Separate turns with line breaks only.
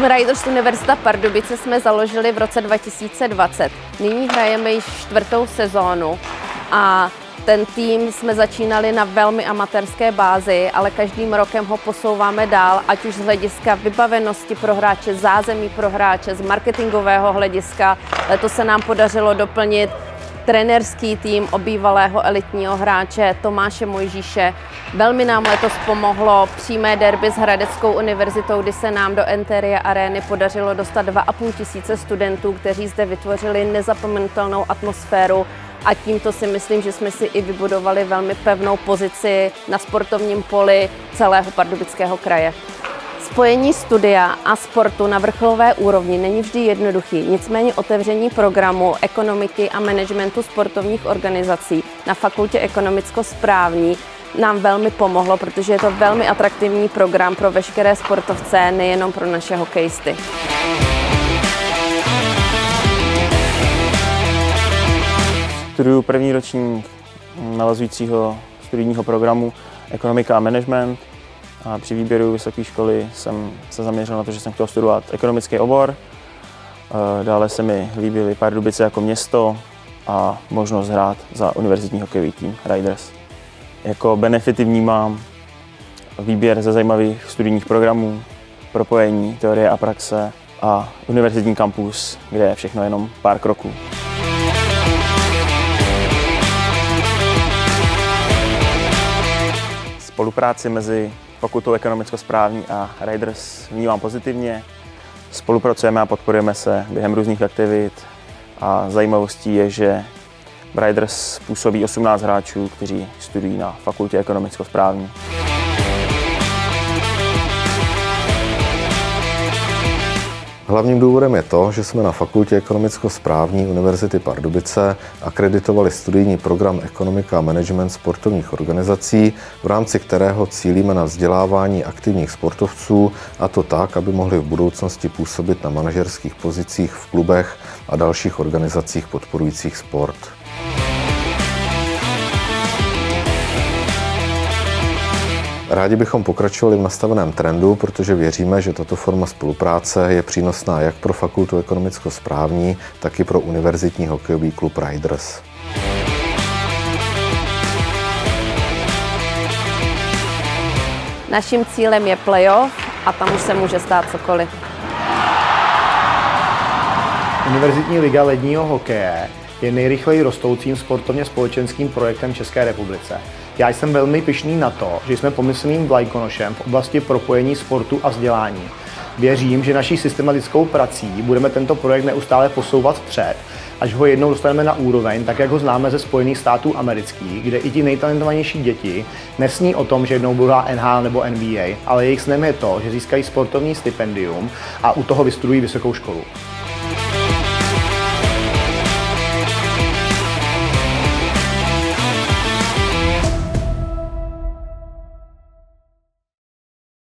Riders Univerzita Pardubice jsme založili v roce 2020. Nyní hrajeme již 4. sezónu a ten tým jsme začínali na velmi amatérské bázi, ale každým rokem ho posouváme dál, ať už z hlediska vybavenosti pro hráče, zázemí pro hráče, z marketingového hlediska. Letos se nám podařilo doplnit trenérský tým o bývalého elitního hráče Tomáše Mojžíše. Velmi nám letos pomohlo přímé derby s Hradeckou univerzitou, kdy se nám do Enteria Areny podařilo dostat 2 500 studentů, kteří zde vytvořili nezapomenutelnou atmosféru a tímto si myslím, že jsme si i vybudovali velmi pevnou pozici na sportovním poli celého Pardubického kraje. Spojení studia a sportu na vrcholové úrovni není vždy jednoduchý, nicméně otevření programu ekonomiky a managementu sportovních organizací na Fakultě ekonomicko-správní nám velmi pomohlo, protože je to velmi atraktivní program pro veškeré sportovce, nejenom pro naše hokejisty.
Studuju první ročník navazujícího studijního programu Ekonomika a management. A při výběru vysoké školy jsem se zaměřil na to, že jsem chtěl studovat ekonomický obor. Dále se mi líbily Pardubice jako město a možnost hrát za univerzitní hokejový tým Riders. Jako benefity vnímám výběr ze zajímavých studijních programů, propojení teorie a praxe a univerzitní kampus, kde je všechno jenom pár kroků. Spolupráci mezi Fakultou ekonomicko-správní a Riders vnímám pozitivně. Spolupracujeme a podporujeme se během různých aktivit a zajímavostí je, že v Riders působí 18 hráčů, kteří studují na Fakultě ekonomicko-správní.
Hlavním důvodem je to, že jsme na Fakultě ekonomicko-správní Univerzity Pardubice akreditovali studijní program Ekonomika a management sportovních organizací, v rámci kterého cílíme na vzdělávání aktivních sportovců, a to tak, aby mohli v budoucnosti působit na manažerských pozicích v klubech a dalších organizacích podporujících sport. Rádi bychom pokračovali v nastaveném trendu, protože věříme, že tato forma spolupráce je přínosná jak pro Fakultu ekonomicko-správní, tak i pro univerzitní hokejový klub Riders.
Naším cílem je playoff a tam už se může stát cokoliv.
Univerzitní liga ledního hokeje je nejrychleji rostoucím sportovně společenským projektem v České republice. Já jsem velmi pyšný na to, že jsme pomyslným vlajkonošem v oblasti propojení sportu a vzdělání. Věřím, že naší systematickou prací budeme tento projekt neustále posouvat vpřed, až ho jednou dostaneme na úroveň, tak jak ho známe ze Spojených států amerických, kde i ti nejtalentovanější děti nesní o tom, že jednou budou hrát NHL nebo NBA, ale jejich snem je to, že získají sportovní stipendium a u toho vystudují vysokou školu.